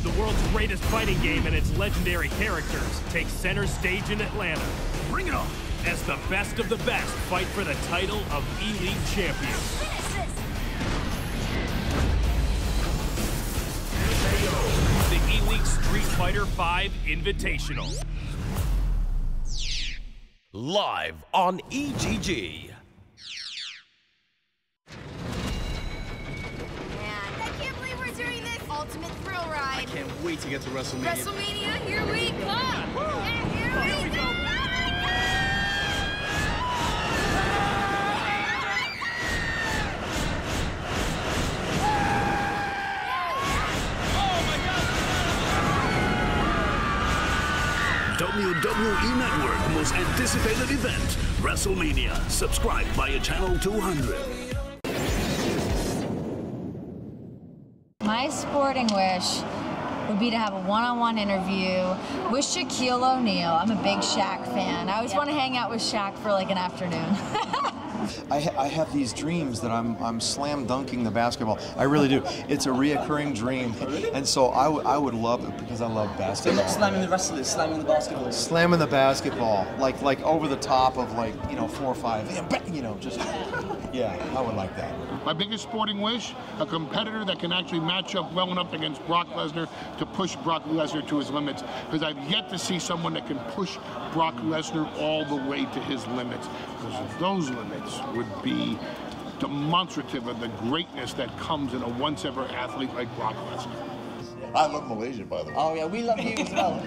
The world's greatest fighting game and its legendary characters take center stage in Atlanta. Bring it on! As the best of the best fight for the title of E-League champion. The E-League Street Fighter V Invitational. Live on EGG. Ultimate thrill ride. I can't wait to get to WrestleMania. WrestleMania, here we come! And here we go! WWE Network most anticipated event, WrestleMania. Subscribe via channel 200. My sporting wish would be to have a one-on-one interview with Shaquille O'Neal. I'm a big Shaq fan. I always want to hang out with Shaq for like an afternoon. I have these dreams that I'm slam dunking the basketball. I really do. It's a reoccurring dream, and so I would love it because I love basketball. So not slamming the wrestlers, slamming the basketball. Slamming the basketball, like over the top of 4 or 5. Just yeah, I would like that. My biggest sporting wish, a competitor that can actually match up well enough against Brock Lesnar to push Brock Lesnar to his limits. Because I've yet to see someone that can push Brock Lesnar all the way to his limits. Because those limits would be demonstrative of the greatness that comes in a once-ever athlete like Brock Lesnar. I love Malaysia, by the way. Oh yeah, we love you as well.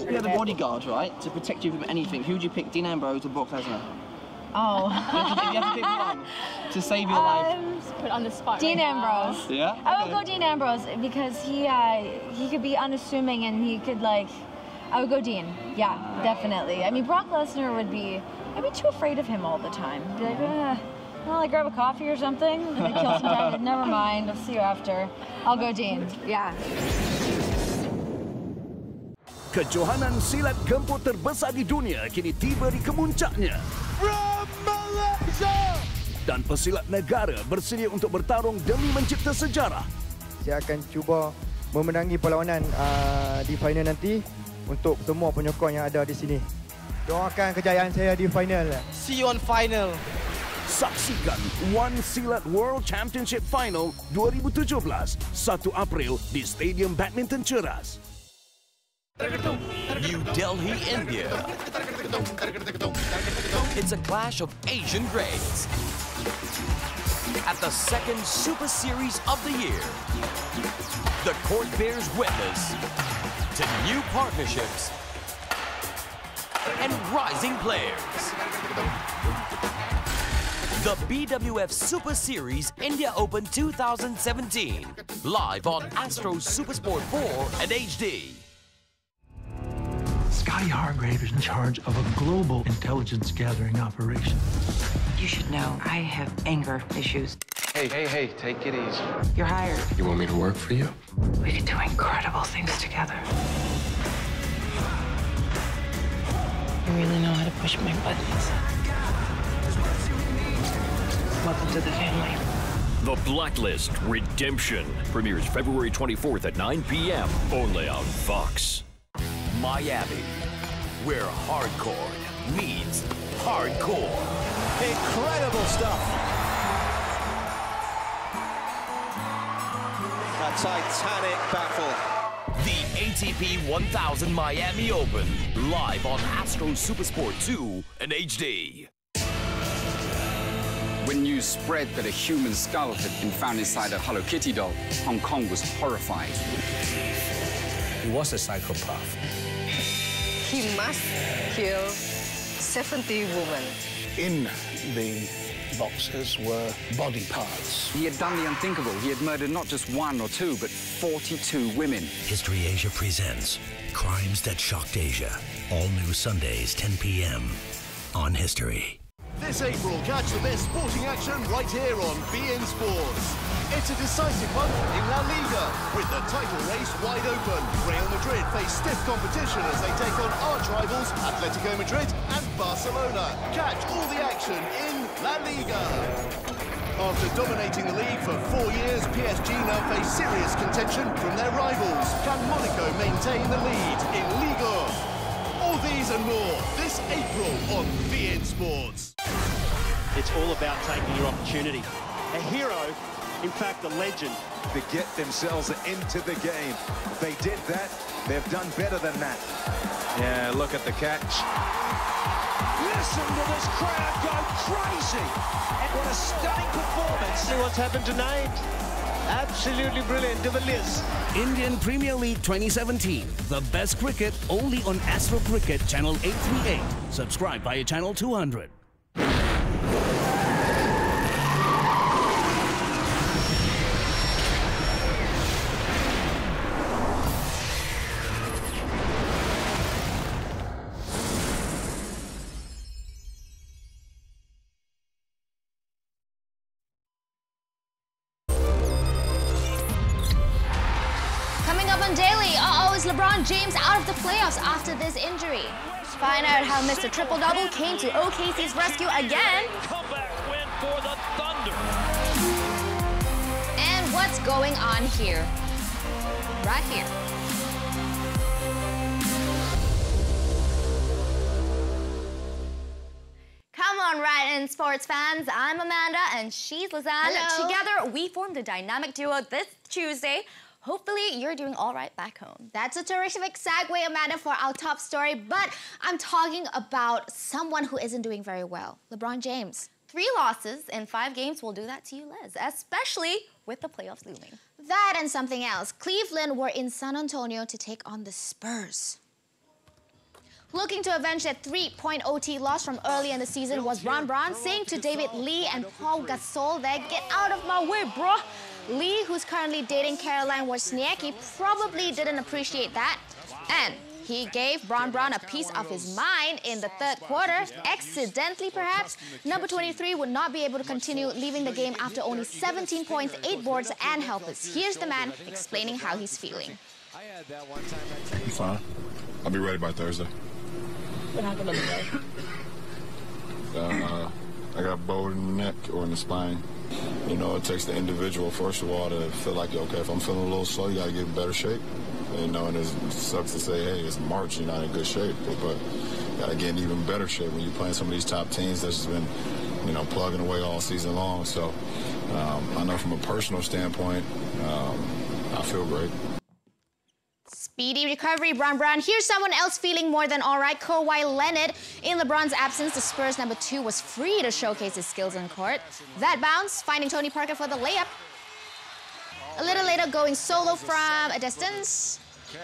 You have a bodyguard, right, to protect you from anything. Who'd you pick, Dean Ambrose or Brock Lesnar? Oh. If you have to pick one to save your life. Put on the spot. Dean Ambrose. Yeah? I would go Dean Ambrose because he could be unassuming and he could I would go Dean. Yeah, definitely. I mean, Brock Lesnar I'd be too afraid of him all the time. Be like, well, grab a coffee or something and then kill some time. Never mind, I'll see you after. I'll go Dean. Yeah. Kejohanan silat gempur terbesar di dunia kini tiba di kemuncaknya. From Malaysia! Dan pesilat negara bersedia untuk bertarung demi mencipta sejarah. Saya akan cuba memenangi perlawanan di final nanti untuk semua penyokong yang ada di sini. Doakan kejayaan saya di final. See you on final. Saksikan One Silat World Championship Final 2017, 1 April di Stadium Badminton Ceras. New Delhi, India. It's a clash of Asian grades. At the second Super Series of the year, the court bears witness to new partnerships and rising players. The BWF Super Series India Open 2017, live on Astro Supersport 4 and HD. Scotty Hargrave is in charge of a global intelligence gathering operation. You should know, I have anger issues. Hey, take it easy. You're hired. You want me to work for you? We could do incredible things together. You really know how to push my buttons. Welcome to the family. The Blacklist Redemption premieres February 24th at 9 p.m. only on Fox. Miami, where hardcore meets hardcore. Incredible stuff. A titanic battle. The ATP 1000 Miami Open, live on Astro Supersport 2 and HD. When news spread that a human skull had been found inside a Hello Kitty doll, Hong Kong was horrified. He was a psychopath. He must kill 70 women. In the boxes were body parts. He had done the unthinkable. He had murdered not just 1 or 2, but 42 women. History Asia presents Crimes That Shocked Asia. All new Sundays, 10 p.m. on History. This April, catch the best sporting action right here on beIN Sports. It's a decisive one in La Liga, with the title race wide open. Real Madrid face stiff competition as they take on arch rivals Atletico Madrid and Barcelona. Catch all the action in La Liga. After dominating the league for 4 years, PSG now face serious contention from their rivals. Can Monaco maintain the lead in Ligue 1? All these and more this April on beIN Sports. It's all about taking your opportunity. A hero, in fact, a legend. To get themselves into the game. If they did that, they've done better than that. Yeah, look at the catch. Listen to this crowd go crazy. And what a stunning performance. See what's happened tonight? Absolutely brilliant. De Villiers. Indian Premier League 2017. The best cricket only on Astro Cricket Channel 838. Subscribe via Channel 200. LeBron James out of the playoffs after this injury. Find out how Mr. Triple Double came to OKC's rescue again. Comeback win for the Thunder. And what's going on here? Right here. Come on, right in sports fans. I'm Amanda and she's Lez Ann. Hello. Together, we formed a dynamic duo this Tuesday. Hopefully, you're doing all right back home. That's a terrific segue, Amanda, for our top story. But I'm talking about someone who isn't doing very well, LeBron James. 3 losses in 5 games will do that to you, Liz, especially with the playoffs looming. That and something else. Cleveland were in San Antonio to take on the Spurs. Looking to avenge that 3-point OT loss from early in the season was Bron saying to David Lee and Paul Gasol there, "Get out of my way, bro." Lee, who's currently dating Caroline Wozniacki, probably didn't appreciate that. And he gave Bron a piece of his mind in the 3rd quarter. Accidentally, perhaps. Number 23 would not be able to continue, leaving the game after only 17 points, 8 boards, and helpers. Here's the man explaining how he's feeling. I'm fine. I'll be ready by Thursday. What happened on the day? I got bowed in the neck or in the spine. You know, it takes the individual, first of all, to feel like, okay, if I'm feeling a little slow, you got to get in better shape. You know, and it sucks to say, hey, it's March, you're not in good shape. But you got to get in even better shape when you're playing some of these top teams that's just been, you know, plugging away all season long. So I know from a personal standpoint, I feel great. Speedy recovery, Bron. Here's someone else feeling more than all right, Kawhi Leonard. In LeBron's absence, the Spurs number 2 was free to showcase his skills on court. That bounce, finding Tony Parker for the layup. A little later, going solo from a distance.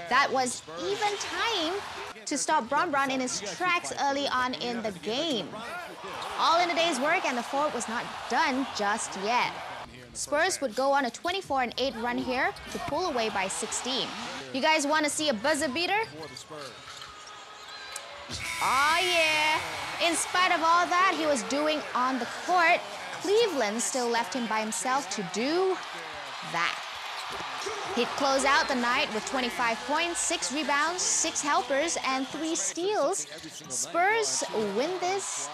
That was even time to stop Bron in his tracks early on in the game. All in a day's work, and the forward was not done just yet. Spurs would go on a 24-8 run here to pull away by 16. You guys want to see a buzzer beater? Oh yeah! In spite of all that he was doing on the court, Cleveland still left him by himself to do that. He'd close out the night with 25 points, 6 rebounds, 6 helpers, and 3 steals. Spurs win this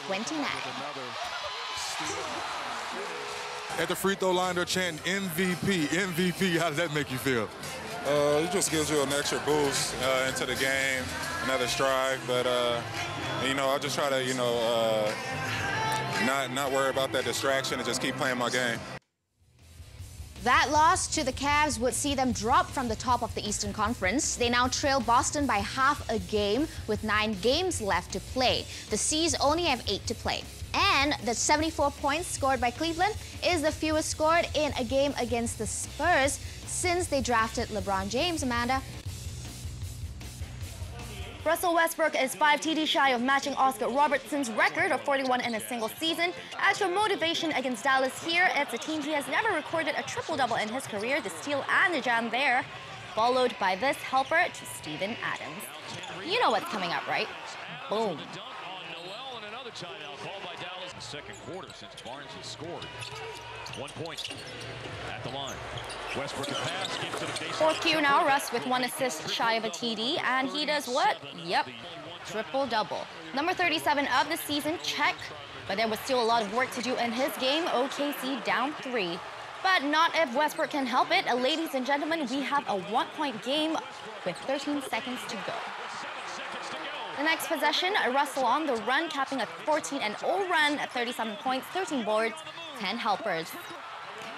29. At the free throw line, they're chanting MVP, MVP. How does that make you feel? It just gives you an extra boost into the game, another stride. But, you know, I just try to, you know, not worry about that distraction and just keep playing my game. That loss to the Cavs would see them drop from the top of the Eastern Conference. They now trail Boston by half a game with 9 games left to play. The C's only have 8 to play. And the 74 points scored by Cleveland is the fewest scored in a game against the Spurs since they drafted LeBron James, Amanda. Russell Westbrook is 5 TD shy of matching Oscar Robertson's record of 41 in a single season. As for motivation against Dallas here, it's a team he has never recorded a triple-double in his career, the steal and the jam there, followed by this helper to Steven Adams. You know what's coming up, right? Boom. Second quarter since Barnes has scored. 1 point at the line. Westbrook a pass, gives to the base. 4th Q now, Russ with 1 assist shy of a TD, and he does what? Yep, triple-double. Number 37 of the season, check. But there was still a lot of work to do in his game. OKC down 3. But not if Westbrook can help it. Ladies and gentlemen, we have a 1-point game with 13 seconds to go. The next possession, Russell on the run, capping a 14-0 run at 37 points, 13 boards, 10 helpers.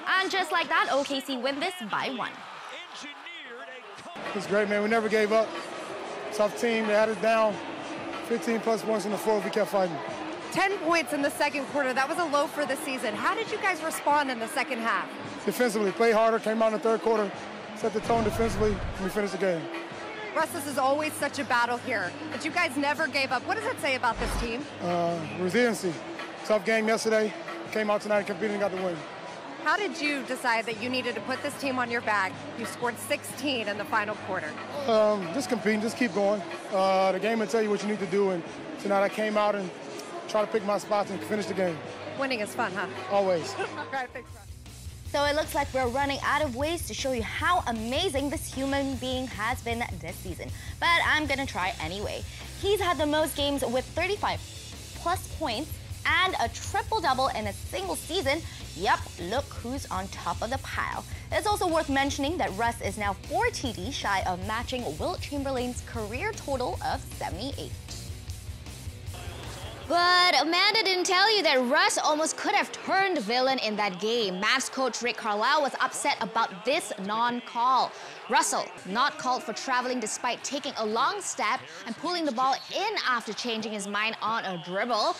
And just like that, OKC win this by 1. It's great, man. We never gave up. Tough team. They had us down. 15-plus points in the fourth. We kept fighting. 10 points in the second quarter. That was a low for the season. How did you guys respond in the second half? Defensively, played harder, came out in the third quarter, set the tone defensively, and we finished the game. Russ, this is always such a battle here, but you guys never gave up. What does that say about this team? Resiliency. Tough game yesterday. Came out tonight and competed and got the win. How did you decide that you needed to put this team on your back? You scored 16 in the final quarter. Just competing, just keep going. The game will tell you what you need to do, and tonight I came out and tried to pick my spots and finish the game. Winning is fun, huh? Always. All right, thanks, Russ. So it looks like we're running out of ways to show you how amazing this human being has been this season. But I'm gonna try anyway. He's had the most games with 35+ points and a triple-double in a single season. Yep, look who's on top of the pile. It's also worth mentioning that Russ is now 4 TD shy of matching Wilt Chamberlain's career total of 78. But Amanda didn't tell you that Russ almost could have turned villain in that game. Mavs coach Rick Carlisle was upset about this non-call. Russell not called for traveling despite taking a long step and pulling the ball in after changing his mind on a dribble.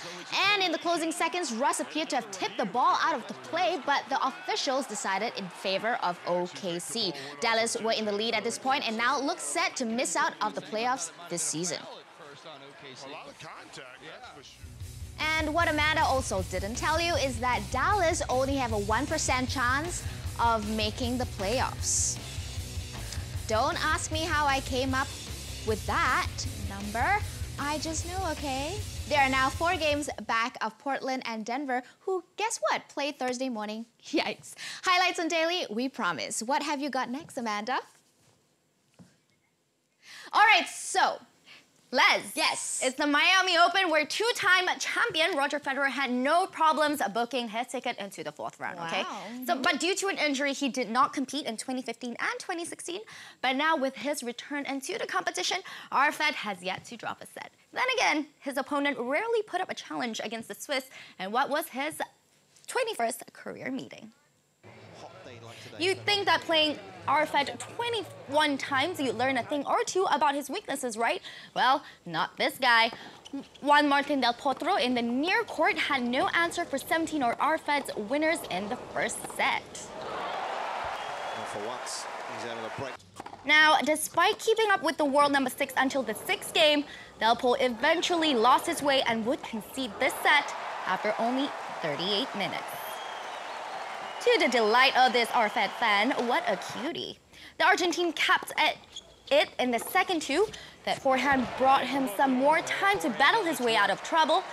And in the closing seconds, Russ appeared to have tipped the ball out of the play, but the officials decided in favor of OKC. Dallas were in the lead at this point and now look set to miss out of the playoffs this season. A lot of contact, that's for sure. And what Amanda also didn't tell you is that Dallas only have a 1% chance of making the playoffs. Don't ask me how I came up with that number. I just knew, okay? There are now 4 games back of Portland and Denver, who, guess what, played Thursday morning. Yikes. Highlights on Daily, we promise. What have you got next, Amanda? All right, so Les, yes, it's the Miami Open where 2-time champion Roger Federer had no problems booking his ticket into the 4th round, okay? So, but due to an injury, he did not compete in 2015 and 2016. But now with his return into the competition, Arfed has yet to drop a set. Then again, his opponent rarely put up a challenge against the Swiss in what was his 21st career meeting. You'd think that playing Arfed 21 times, you'd learn a thing or two about his weaknesses, right? Well, not this guy. Juan Martín del Potro in the near court had no answer for 17 of Arfed's winners in the first set. And for once, he's able to break. Now, despite keeping up with the world number 6 until the 6th game, Del Potro eventually lost his way and would concede this set after only 38 minutes. To the delight of this Arfed fan, what a cutie. The Argentine capped it in the second 2. That forehand brought him some more time to battle his way out of trouble,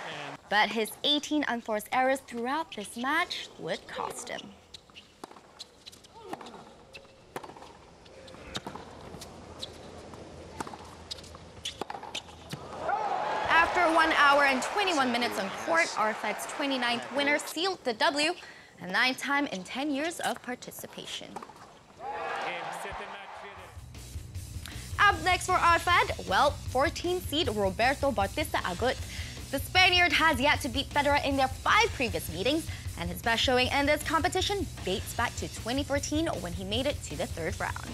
but his 18 unforced errors throughout this match would cost him. After 1 hour and 21 minutes on court, Arfed's 29th winner sealed the W, a 9th time in 10 years of participation. Up next for Arfed, well, 14th seed Roberto Bautista Agut. The Spaniard has yet to beat Federer in their 5 previous meetings, and his best showing in this competition dates back to 2014 when he made it to the 3rd round.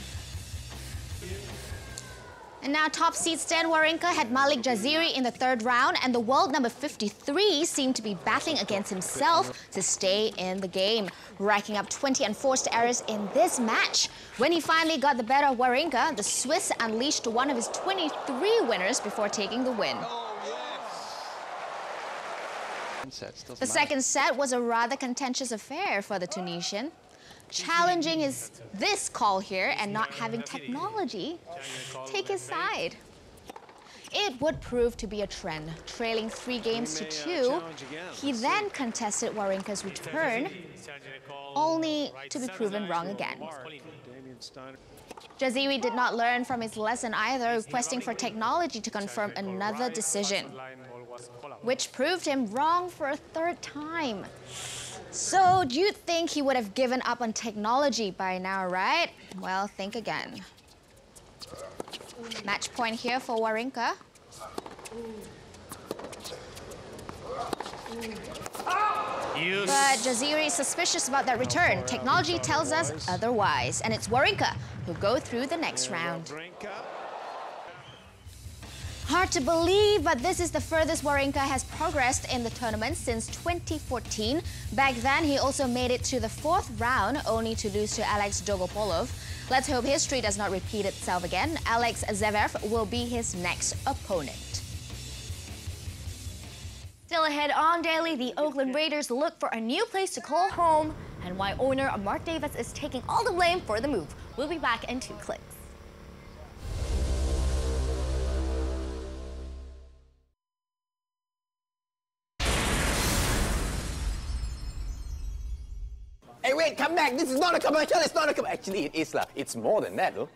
And now top seed Stan Wawrinka had Malik Jaziri in the 3rd round, and the world number 53 seemed to be battling against himself to stay in the game, racking up 20 unforced errors in this match. When he finally got the better of Wawrinka, the Swiss unleashed one of his 23 winners before taking the win. The second set was a rather contentious affair for the Tunisian. Challenging this call here and not having technology take his side. It would prove to be a trend. Trailing 3 games to 2, he then contested Wawrinka's return, only to be proven wrong again. Jaziri did not learn from his lesson either, requesting for technology to confirm another decision. which proved him wrong for a third time. So, do you think he would have given up on technology by now, right? Well, think again. Match point here for Wawrinka. But Jaziri is suspicious about that return. Technology tells us otherwise, and it's Wawrinka who'll go through the next round. Hard to believe, but this is the furthest Wawrinka has progressed in the tournament since 2014. Back then, he also made it to the 4th round, only to lose to Alex Dolgopolov. Let's hope history does not repeat itself again. Alex Zverev will be his next opponent. Still ahead on Daily, the Oakland Raiders look for a new place to call home and why owner Mark Davis is taking all the blame for the move. We'll be back in 2 clicks. Hey, wait, come back. This is not a commercial. It's not a commercial. Actually, it is, lah. It's more than that, though.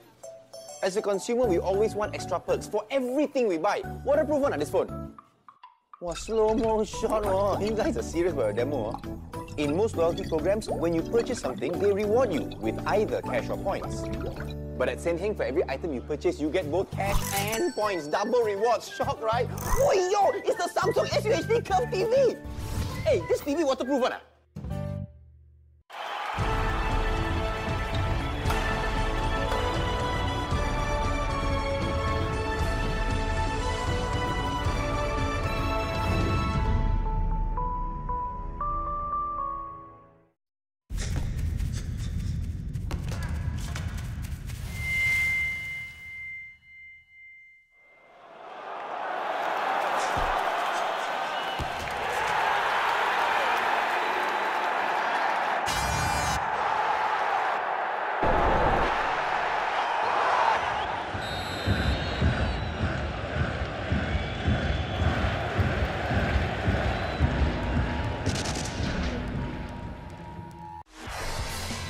As a consumer, we always want extra perks for everything we buy. Waterproof one on this phone. Wow, slow-mo shot. Oh. You guys are serious about a demo. Oh. In most loyalty programs, when you purchase something, they reward you with either cash or points. But at Senheng, for every item you purchase, you get both cash and points. Double rewards. Shock, right? Oh, yo! It's the Samsung SUHD Curve TV! Hey, this TV waterproof one, ah?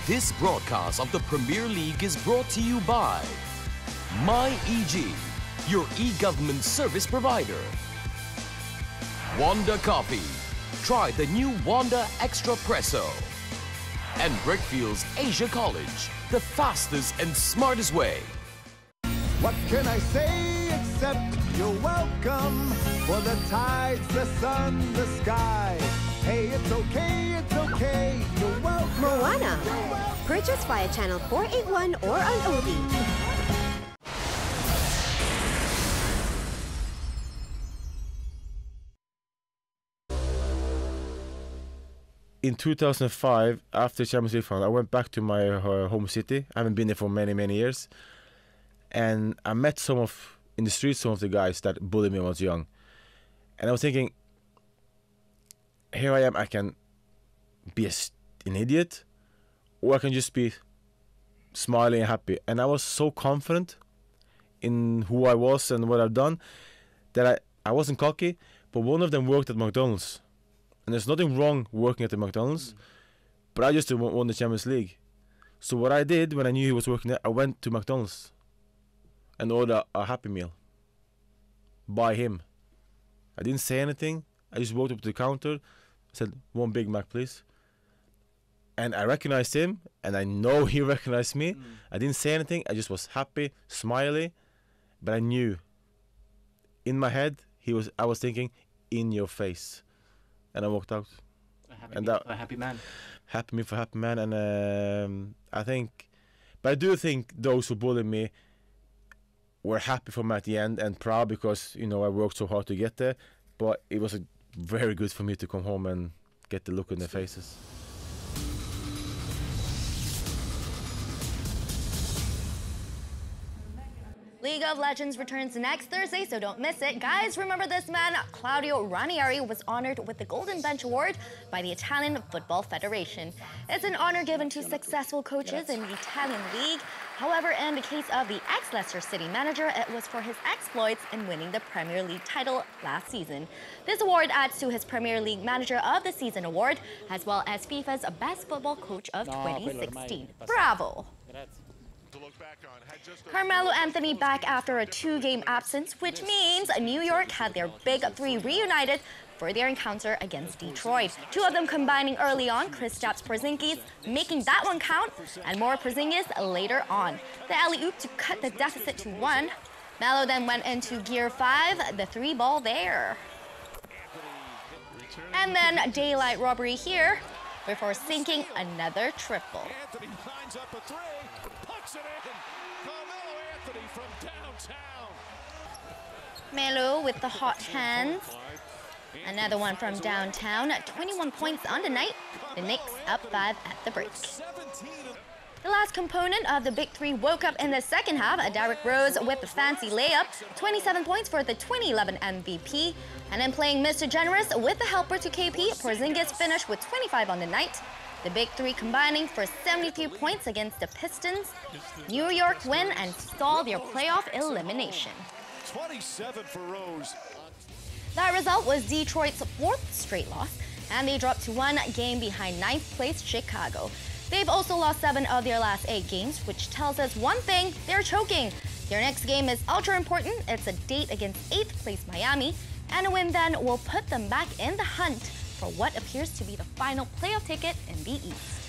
This broadcast of the Premier League is brought to you by MyEG, your e-government service provider. Wanda Coffee. Try the new Wanda Extra Presso. And Brickfield's Asia College, the fastest and smartest way. What can I say except you're welcome for the tides, the sun, the sky. Hey, it's okay, you're welcome. Moana. Purchase via channel 481 or on OD. In 2005, after Champions League final, I went back to my home city. I haven't been there for many, many years. And I met in the street, some of the guys that bullied me when I was young. And I was thinking, here I am, I can be an idiot, or I can just be smiling and happy. And I was so confident in who I was and what I've done that I wasn't cocky, but one of them worked at McDonald's. And there's nothing wrong working at the McDonald's, but I just won the Champions League. So what I did when I knew he was working there, I went to McDonald's and ordered a Happy Meal by him. I didn't say anything. I just walked up to the counter, said, "1 Big Mac, please." And I recognized him, and I know he recognized me. I didn't say anything. I just was happy, smiley, but I knew in my head I was thinking, "In your face," and I walked out. A happy man. Happy me for happy man, and I do think those who bullied me were happy for me at the end and proud because I worked so hard to get there. But it was very good for me to come home and get the look in their faces. League of Legends returns next Thursday, so don't miss it. Guys, remember this man? Claudio Ranieri was honored with the Golden Bench Award by the Italian Football Federation. It's an honor given to successful coaches in the Italian league. However, in the case of the ex-Leicester City manager, it was for his exploits in winning the Premier League title last season. This award adds to his Premier League Manager of the Season award, as well as FIFA's Best Football Coach of 2016. Bravo! Carmelo Anthony back after a 2-game absence, which means New York had their big three reunited for their encounter against Detroit. Two of them combining early on, Kristaps Porzingis making that one count, and more Porzingis later on. The alley-oop to cut the deficit to 1. Melo then went into gear 5, the 3-ball there. And then daylight robbery here before sinking another triple. Anthony lines up a 3, pucks it in. Carmelo Anthony from downtown. Melo with the hot hands. Another one from downtown. 21 points on the night. The Knicks up 5 at the break. The last component of the Big Three woke up in the second half. Derrick Rose with the fancy layup. 27 points for the 2011 MVP. And then playing Mr. Generous with the helper to KP, Porzingis finished with 25 on the night. The Big Three combining for 73 points against the Pistons. New York win and stall their playoff elimination. 27 for Rose. That result was Detroit's 4th straight loss, and they dropped to 1 game behind 9th place Chicago. They've also lost 7 of their last 8 games, which tells us one thing: they're choking. Their next game is ultra important. It's a date against 8th place Miami, and a win then will put them back in the hunt for what appears to be the final playoff ticket in the East.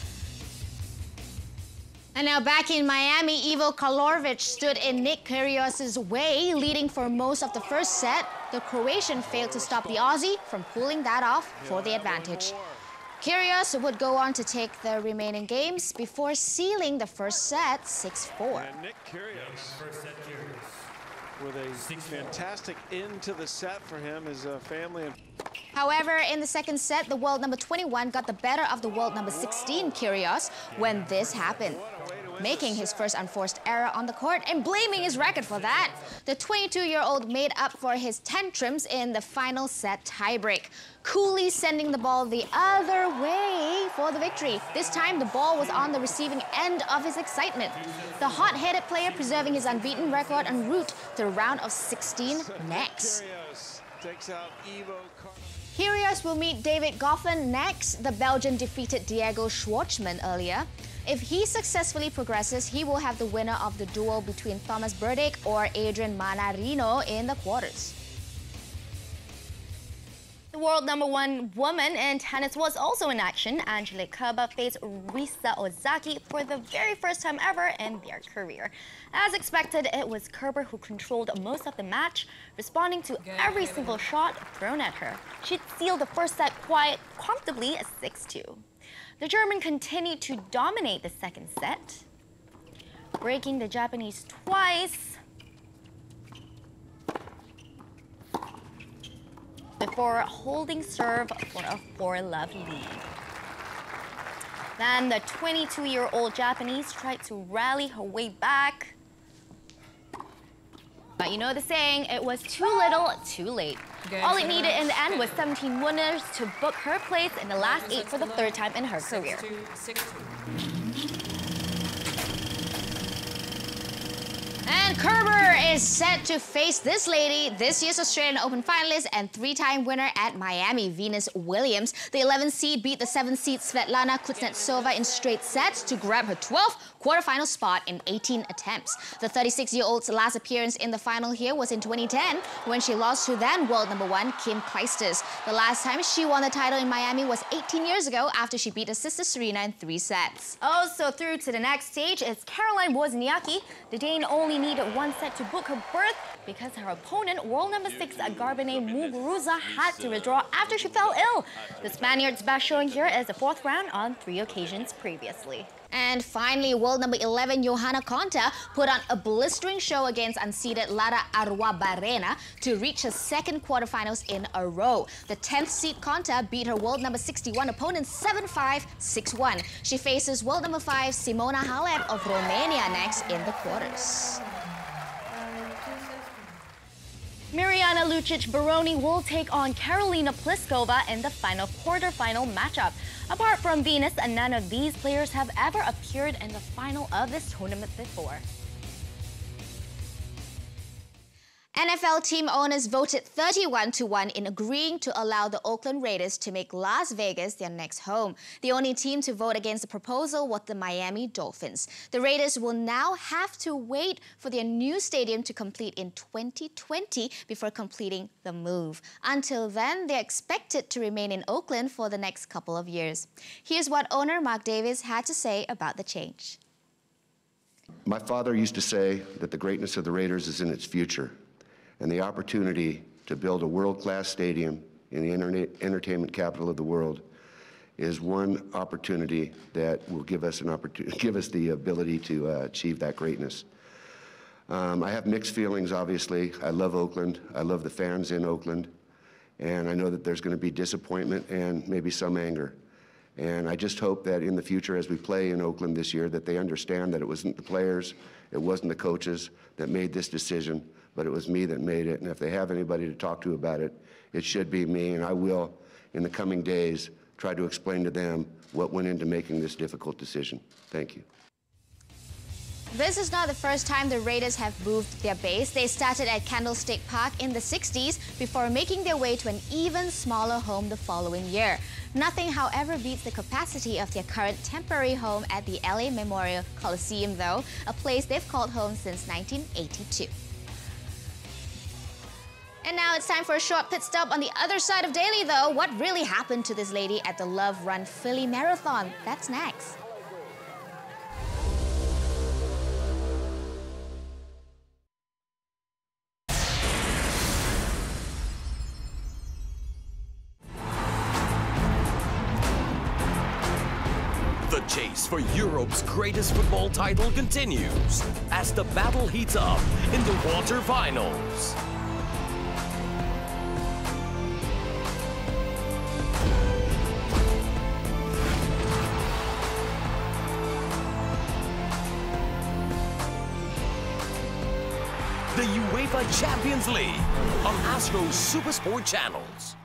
And now back in Miami, Ivo Karlovic stood in Nick Kyrgios's way, leading for most of the first set. The Croatian failed to stop the Aussie from pulling that off for the advantage. Kyrgios would go on to take the remaining games before sealing the first set 6-4. And Nick Kyrgios with a fantastic end to the set for him, his family. However, in the second set, the world number 21 got the better of the world number 16, Kyrgios, when this happened, making his first unforced error on the court and blaming his racket for that. The 22-year-old made up for his tantrums in the final set tiebreak, coolly sending the ball the other way for the victory. This time, the ball was on the receiving end of his excitement. The hot-headed player preserving his unbeaten record en route to the round of 16 next. Takes out Ivo. Kyrgios will meet David Goffin next. The Belgian defeated Diego Schwartzman earlier. If he successfully progresses, he will have the winner of the duel between Thomas Berdych or Adrian Manarino in the quarters. The world number 1 woman in tennis was also in action. Angelique Kerber faced Risa Ozaki for the very first time ever in their career. As expected, it was Kerber who controlled most of the match, responding to every single shot thrown at her. She'd sealed the first set quite comfortably at 6-2. The German continued to dominate the second set, breaking the Japanese twice before holding serve for a 4-love lead. Then the 22-year-old Japanese tried to rally her way back. But you know the saying, it was too little, too late. All it needed in the end was 17 winners to book her place in the last 8 for the 3rd time in her career. And Kerber is set to face this lady, this year's Australian Open finalist and 3-time winner at Miami, Venus Williams. The 11th seed beat the 7th seed Svetlana Kuznetsova in straight sets to grab her 12th quarterfinal spot in 18 attempts. The 36-year-old's last appearance in the final here was in 2010 when she lost to then world number 1 Kim Clijsters. The last time she won the title in Miami was 18 years ago after she beat her sister Serena in 3 sets. Also through to the next stage is Caroline Wozniacki. The Dane only needed 1 set to book her berth because her opponent, world number 6 Garbine Muguruza, had to withdraw after she fell ill. The Spaniard's best showing here is the 4th round on 3 occasions previously. And finally, world number 11 Johanna Konta put on a blistering show against unseeded Lara Arruabarrena to reach her 2nd quarterfinals in a row. The 10th seed Konta beat her world number 61 opponent 7-5, 6-1. She faces world number 5 Simona Halep of Romania next in the quarters. Mirjana Lucic-Baroni will take on Karolina Pliskova in the final quarterfinal matchup. Apart from Venus, none of these players have ever appeared in the final of this tournament before. NFL team owners voted 31-1 in agreeing to allow the Oakland Raiders to make Las Vegas their next home. The only team to vote against the proposal was the Miami Dolphins. The Raiders will now have to wait for their new stadium to complete in 2020 before completing the move. Until then, they're expected to remain in Oakland for the next couple of years. Here's what owner Mark Davis had to say about the change. My father used to say that the greatness of the Raiders is in its future. And the opportunity to build a world-class stadium in the entertainment capital of the world is one opportunity that will give us the ability to achieve that greatness. I have mixed feelings, obviously. I love Oakland. I love the fans in Oakland. And I know that there's going to be disappointment and maybe some anger. And I just hope that in the future, as we play in Oakland this year, that they understand that it wasn't the players, it wasn't the coaches that made this decision, but it was me that made it. And if they have anybody to talk to about it, it should be me. And I will, in the coming days, try to explain to them what went into making this difficult decision. Thank you. This is not the first time the Raiders have moved their base. They started at Candlestick Park in the 60s before making their way to an even smaller home the following year. Nothing, however, beats the capacity of their current temporary home at the LA Memorial Coliseum, though, a place they've called home since 1982. And now it's time for a short pit stop on the other side of Daly, though. What really happened to this lady at the Love Run Philly Marathon? That's next. The chase for Europe's greatest football title continues as the battle heats up in the quarterfinals. The UEFA Champions League on Astro's Super Sport channels.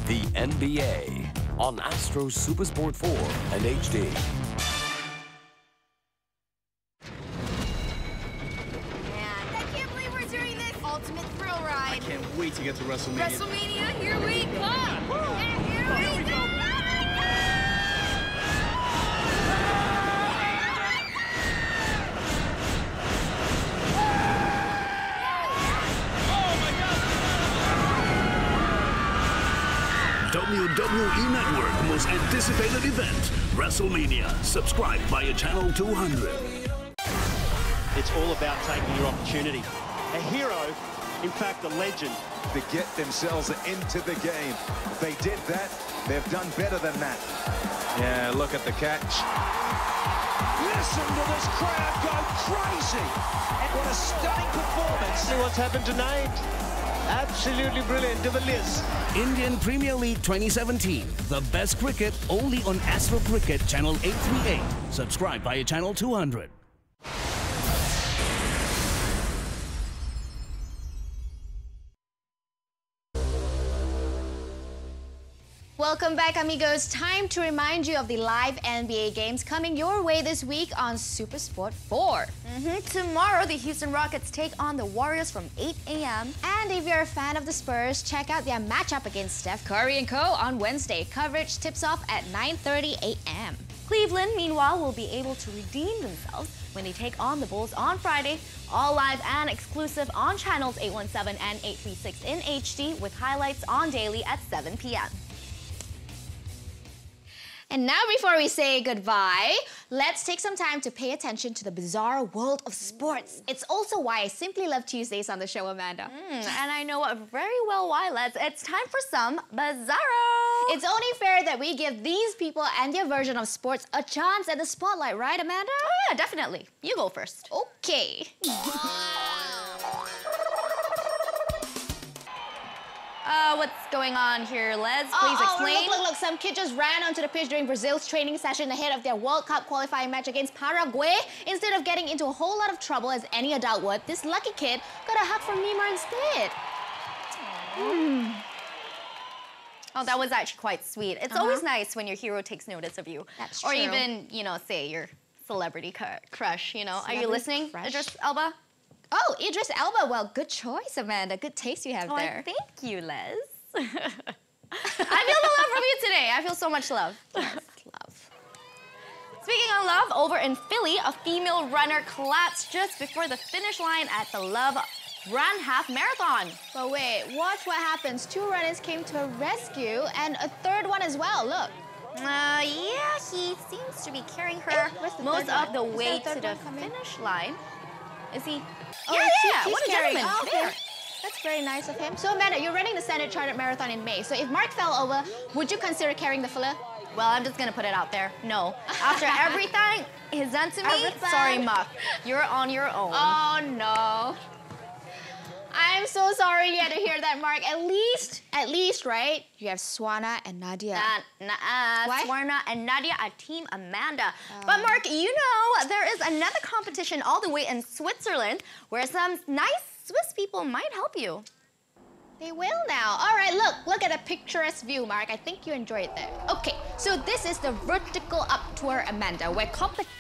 The NBA on Astro Super Sport 4 and HD. Ultimate thrill ride. I can't wait to get to WrestleMania. WrestleMania, here we come! And here we go! WWE Network most anticipated event, WrestleMania. Subscribe via channel 200. It's all about taking your opportunity. A hero, in fact, a legend. To get themselves into the game. If they did that, they've done better than that. Yeah, look at the catch. Listen to this crowd go crazy. And what a stunning performance. See what's happened tonight. Absolutely brilliant. De Villiers. Indian Premier League 2017. The best cricket only on Astro Cricket channel 838. Subscribe via channel 200. Welcome back, amigos. Time to remind you of the live NBA games coming your way this week on Super Sport 4. Tomorrow, the Houston Rockets take on the Warriors from 8 a.m. And if you're a fan of the Spurs, check out their matchup against Steph Curry and co. on Wednesday. Coverage tips off at 9:30 a.m. Cleveland, meanwhile, will be able to redeem themselves when they take on the Bulls on Friday. All live and exclusive on channels 817 and 836 in HD with highlights on Daily at 7 p.m. And now, before we say goodbye, let's take some time to pay attention to the bizarre world of sports. It's also why I simply love Tuesdays on the show, Amanda. And I know very well why, Lez. It's time for some Bizarro. It's only fair that we give these people and their version of sports a chance at the spotlight, right, Amanda? Oh, yeah, definitely. You go first. Okay. What's going on here, Lez? Please explain. Look. Some kid just ran onto the pitch during Brazil's training session ahead of their World Cup qualifying match against Paraguay. Instead of getting into a whole lot of trouble as any adult would, this lucky kid got a hug from Neymar instead. Oh, that was actually quite sweet. It's always nice when your hero takes notice of you. That's or true. even, you know, say your celebrity crush, you know. Are you Celebrity listening, crush? Idris Elba? Oh, Idris Elba. Well, good choice, Amanda. Good taste you have there. Thank you, Les. I feel the love from you today. I feel so much love. Yes, love. Speaking of love, over in Philly, a female runner collapsed just before the finish line at the Love Run Half Marathon. But wait, watch what happens. 2 runners came to a rescue and a third one as well. Look. Yeah, he seems to be carrying her most of the way to the finish line. Is he? Oh, yeah. He's What a carrying. gentleman. Oh, okay. That's very nice of him. So Amanda, you're running the Standard Chartered Marathon in May. So if Mark fell over, would you consider carrying the filler? Well, I'm just gonna put it out there. No. After everything he's done to me, sorry, Mark. You're on your own. Oh, no. I'm so sorry you had to hear that, Mark. At least, right? You have Swarna and Nadia. Swarna and Nadia are Team Amanda. But Mark, you know, there is another competition all the way in Switzerland where some nice Swiss people might help you. They will now. All right, look at a picturesque view, Mark. I think you enjoy it there. Okay, so this is the vertical up tour, Amanda, where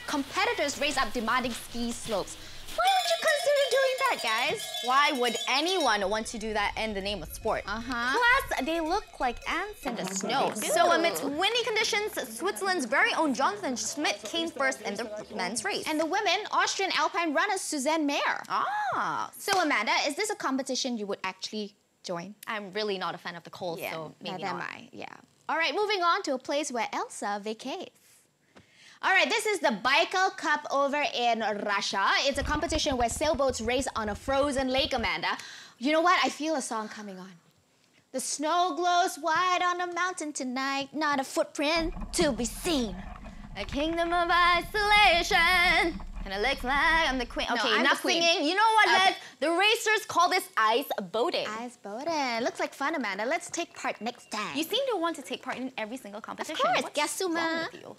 competitors race up demanding ski slopes. Why would you consider doing that, guys? Why would anyone want to do that in the name of sport? Plus, they look like ants in the snow. So amidst windy conditions, Switzerland's very own Jonathan Schmidt came first in the men's race. And the women, Austrian alpine runner Suzanne Mayer. So Amanda, is this a competition you would actually join? I'm really not a fan of the cold, so maybe neither not. am I. Yeah. All right, moving on to a place where Elsa vacates. All right, this is the Baikal Cup over in Russia. It's a competition where sailboats race on a frozen lake, Amanda. You know what? I feel a song coming on. The snow glows white on the mountain tonight, not a footprint to be seen. A kingdom of isolation. And it looks like I'm the queen. Okay, enough singing. You know what, Lez? The racers call this ice boating. Ice boating. Looks like fun, Amanda. Let's take part next time. You seem to want to take part in every single competition. Of course, What's wrong Gasuma. with you?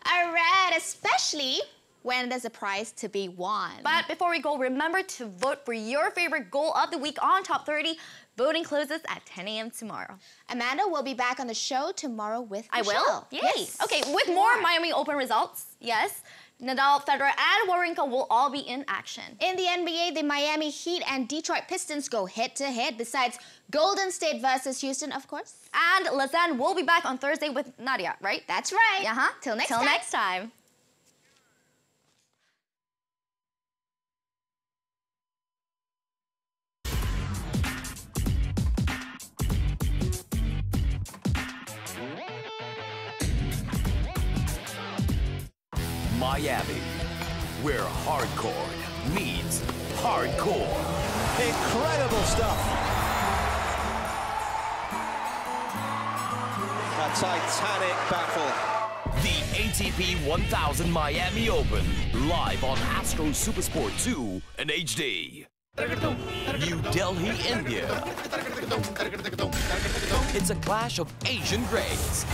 All right, especially when there's a prize to be won. But before we go, remember to vote for your favorite goal of the week on Top 30. Voting closes at 10 a.m. tomorrow. Amanda will be back on the show tomorrow with I Michelle. will? Yay. Yes. Okay, with more Miami Open results, yes. Nadal, Federer, and Wawrinka will all be in action. In the NBA, the Miami Heat and Detroit Pistons go head-to-head, besides Golden State versus Houston, of course. And Lez Ann will be back on Thursday with Nadia, right? That's right. Till next time. Miami, where hardcore meets hardcore. Incredible stuff. A titanic battle. The ATP 1000 Miami Open, live on Astro Supersport 2 in HD. New Delhi, India. It's a clash of Asian grades.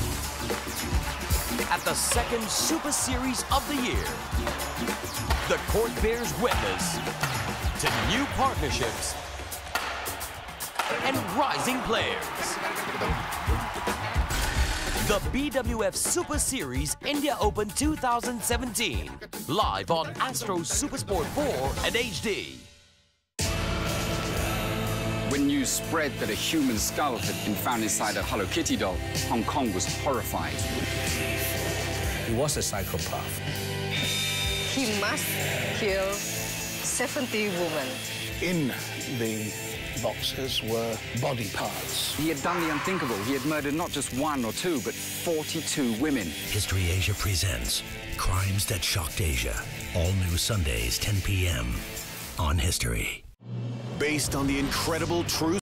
At the second Super Series of the year, the court bears witness to new partnerships and rising players. The BWF Super Series India Open 2017, live on Astro Supersport 4 and HD. When news spread that a human skull had been found inside a Hello Kitty doll, Hong Kong was horrified. He was a psychopath. He must kill 70 women. In the boxes were body parts. He had done the unthinkable. He had murdered not just 1 or 2, but 42 women. History Asia presents Crimes That Shocked Asia. All new Sundays, 10 p.m. on History. Based on the incredible true